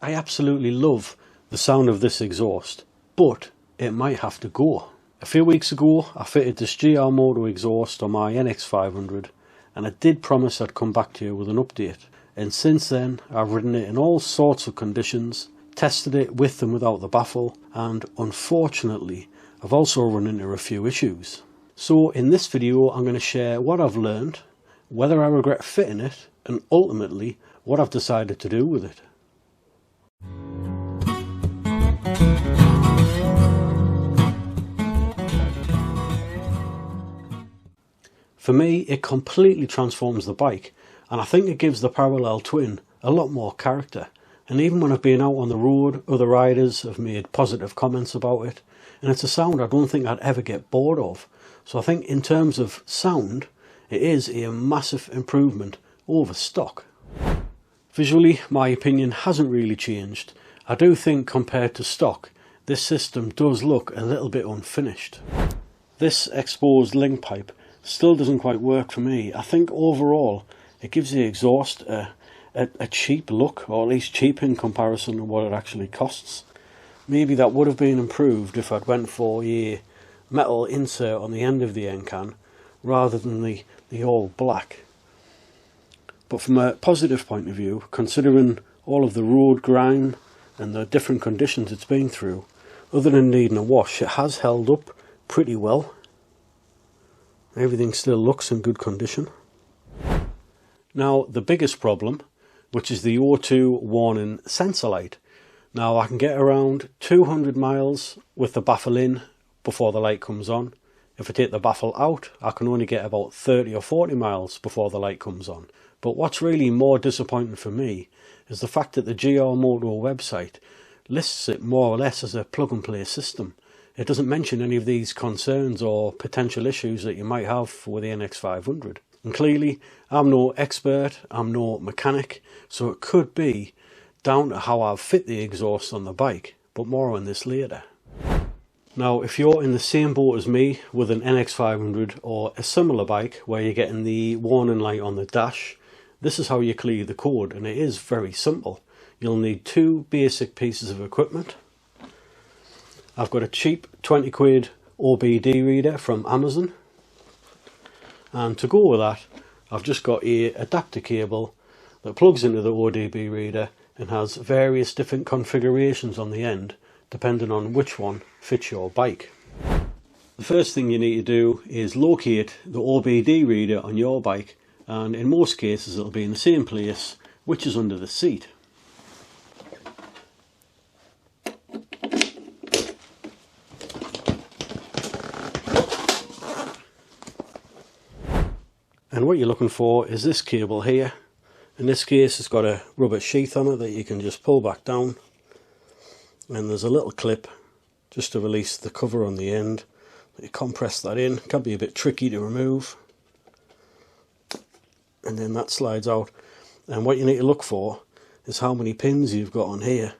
I absolutely love the sound of this exhaust, but it might have to go. A few weeks ago I fitted this GR Moto exhaust on my NX500 and I did promise I'd come back to you with an update. And since then I've ridden it in all sorts of conditions, tested it with and without the baffle, and unfortunately I've also run into a few issues. So in this video I'm going to share what I've learned, whether I regret fitting it, and ultimately what I've decided to do with it. For me, it completely transforms the bike, and I think it gives the parallel twin a lot more character. And even when I've been out on the road, other riders have made positive comments about it, and it's a sound I don't think I'd ever get bored of. So I think in terms of sound, it is a massive improvement over stock. Visually, my opinion hasn't really changed. I do think compared to stock, this system does look a little bit unfinished. This exposed link pipe still doesn't quite work for me. I think overall it gives the exhaust a cheap look, or at least cheap in comparison to what it actually costs. Maybe that would have been improved if I'd went for a metal insert on the end of the end can rather than the all black. But from a positive point of view, considering all of the road grime and the different conditions it's been through, other than needing a wash, it has held up pretty well. Everything still looks in good condition. Now the biggest problem, which is the O2 warning sensor light. Now I can get around 200 miles with the baffle in before the light comes on. If I take the baffle out, I can only get about 30 or 40 miles before the light comes on. But what's really more disappointing for me is the fact that the GR Moto website lists it more or less as a plug and play system. It doesn't mention any of these concerns or potential issues that you might have with the NX500. And clearly, I'm no expert, I'm no mechanic, so it could be down to how I've fit the exhaust on the bike, but more on this later. Now, if you're in the same boat as me with an NX500 or a similar bike where you're getting the warning light on the dash, this is how you clear the code, and it is very simple. You'll need two basic pieces of equipment. I've got a cheap 20 quid OBD reader from Amazon, and to go with that I've just got a adapter cable that plugs into the OBD reader and has various different configurations on the end depending on which one fits your bike. The first thing you need to do is locate the OBD reader on your bike, and in most cases it'll be in the same place, which is under the seat. And what you're looking for is this cable here. In this case it's got a rubber sheath on it that you can just pull back down, and there's a little clip just to release the cover on the end. You compress that in, it can be a bit tricky to remove, and then that slides out. And what you need to look for is how many pins you've got on here.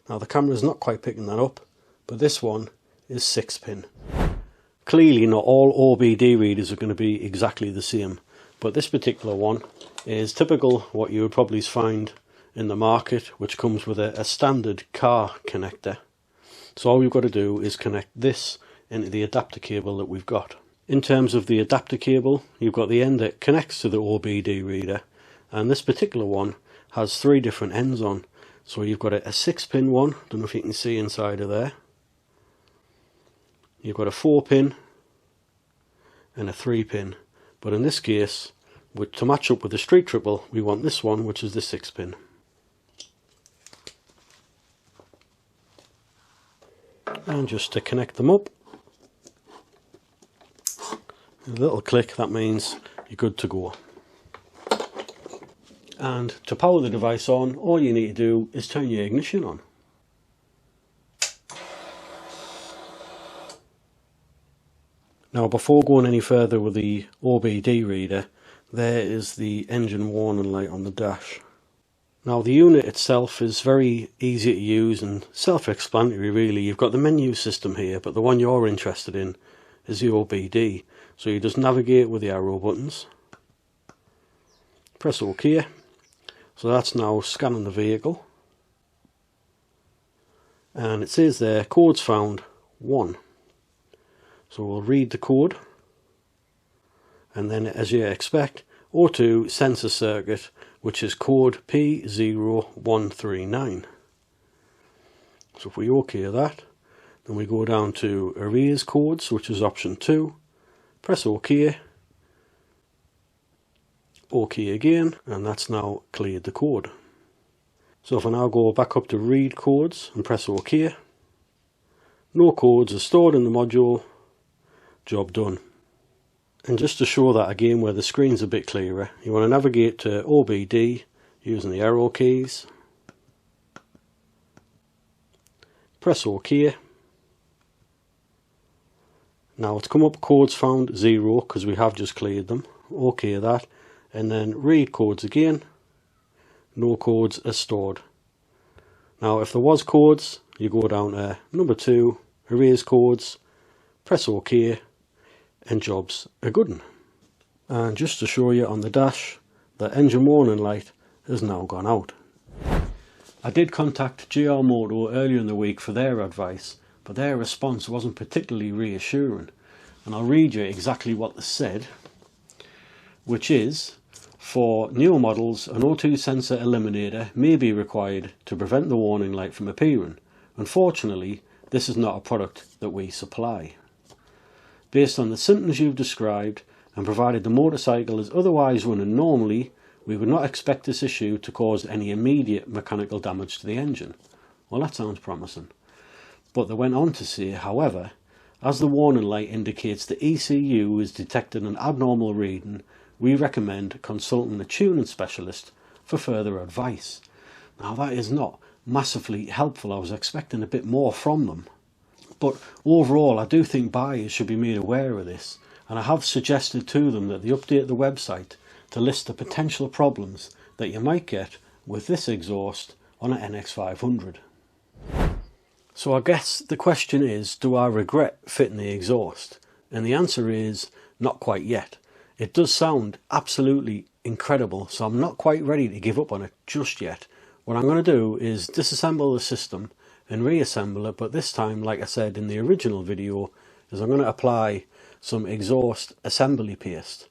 Now the camera's not quite picking that up, but this one is 6 pin. Clearly not all OBD readers are going to be exactly the same, but this particular one is typical what you would probably find in the market, which comes with a standard car connector. So all we've got to do is connect this into the adapter cable that we've got. In terms of the adapter cable, you've got the end that connects to the OBD reader, and this particular one has 3 different ends on. So you've got a 6-pin one, don't know if you can see inside of there. You've got a 4-pin and a 3-pin, but in this case, to match up with the street triple, we want this one, which is the 6-pin. And just to connect them up, a little click, that means you're good to go. And to power the device on, all you need to do is turn your ignition on. Now before going any further with the OBD reader, there is the engine warning light on the dash. Now the unit itself is very easy to use and self-explanatory really. You've got the menu system here, but the one you're interested in is the OBD. So you just navigate with the arrow buttons. Press OK. So that's now scanning the vehicle. and it says there codes found 1. So we'll read the code, and then as you expect, O2 sensor circuit, which is code P0139. So if we OK that, then we go down to erase codes, which is option 2, press OK, OK again, and that's now cleared the code. So if I now go back up to read codes and press OK, no codes are stored in the module, job done. And just to show that again where the screen's a bit clearer, you want to navigate to OBD using the arrow keys, press OK. Now it's come up codes found 0 because we have just cleared them, OK that, and then read codes again, no codes are stored. Now if there was codes, you go down to number 2, erase codes, press OK, and job's a good one. And just to show you on the dash, the engine warning light has now gone out. I did contact GR Moto earlier in the week for their advice, but their response wasn't particularly reassuring, and I'll read you exactly what they said, which is, for newer models an O2 sensor eliminator may be required to prevent the warning light from appearing. Unfortunately, this is not a product that we supply. Based on the symptoms you've described, and provided the motorcycle is otherwise running normally, we would not expect this issue to cause any immediate mechanical damage to the engine. Well, that sounds promising. But they went on to say, however, as the warning light indicates the ECU is detecting an abnormal reading, we recommend consulting a tuning specialist for further advice. Now that is not massively helpful. I was expecting a bit more from them. But overall, I do think buyers should be made aware of this, and I have suggested to them that they update the website to list the potential problems that you might get with this exhaust on an NX500. So I guess the question is, do I regret fitting the exhaust? And the answer is, not quite yet. It does sound absolutely incredible, so I'm not quite ready to give up on it just yet. What I'm going to do is disassemble the system and reassemble it, but this time, like I said in the original video, is I'm going to apply some exhaust assembly paste,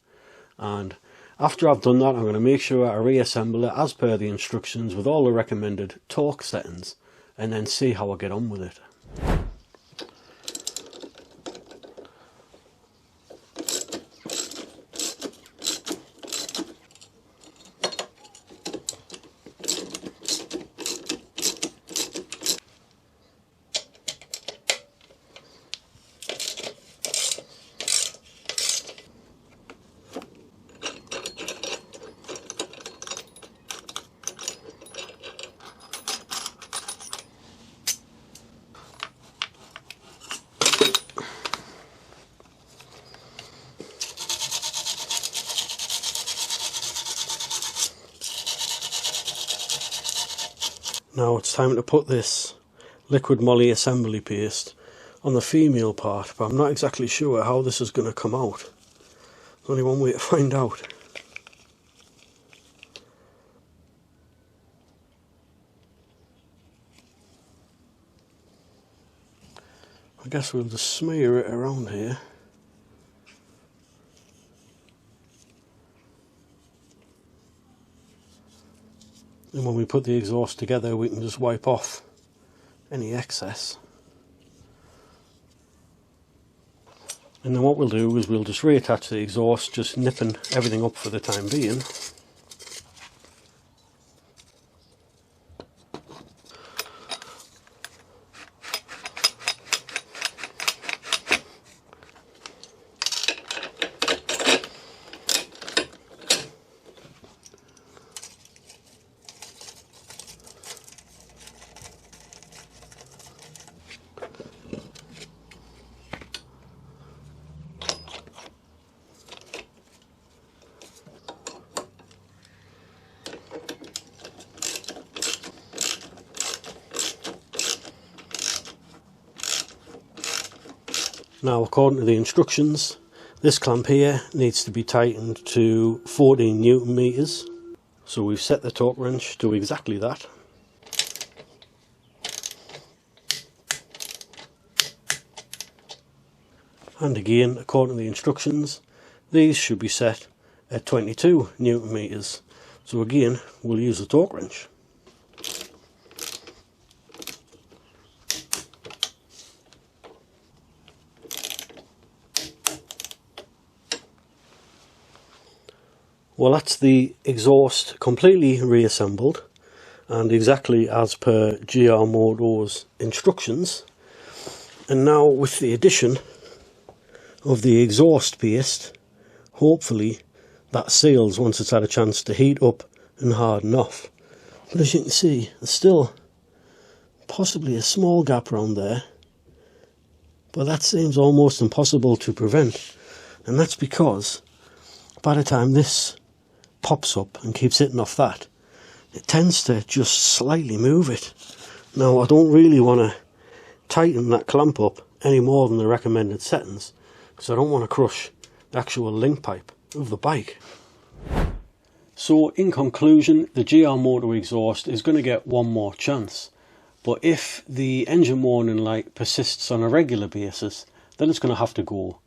and after I've done that I'm going to make sure I reassemble it as per the instructions with all the recommended torque settings, and then see how I get on with it. Now it's time to put this liquid MOLY assembly paste on the female part, but I'm not exactly sure how this is going to come out. There's only one way to find out. I guess we'll just smear it around here. And when we put the exhaust together, we can just wipe off any excess. And then what we'll do is we'll just reattach the exhaust, just nipping everything up for the time being. Now, according to the instructions, this clamp here needs to be tightened to 14 Newton meters. So we've set the torque wrench to exactly that. And again, according to the instructions, these should be set at 22 Newton meters. So again, we'll use the torque wrench. Well, that's the exhaust completely reassembled and exactly as per GR Moto's instructions. And now with the addition of the exhaust paste, hopefully that seals once it's had a chance to heat up and harden off. But as you can see, there's still possibly a small gap around there, but that seems almost impossible to prevent, and that's because by the time this pops up and keeps hitting off that, it tends to just slightly move it. Now, I don't really want to tighten that clamp up any more than the recommended settings, because I don't want to crush the actual link pipe of the bike. So in conclusion, the GR Moto exhaust is going to get one more chance, but if the engine warning light persists on a regular basis, then it's going to have to go,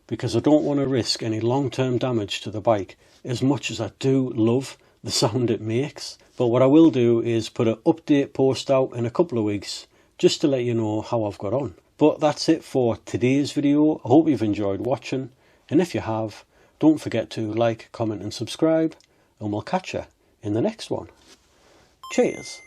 because I don't want to risk any long-term damage to the bike, as much as I do love the sound it makes. But what I will do is put an update post out in a couple of weeks, just to let you know how I've got on. But that's it for today's video. I hope you've enjoyed watching, and if you have, don't forget to like, comment and subscribe, and we'll catch you in the next one. Cheers!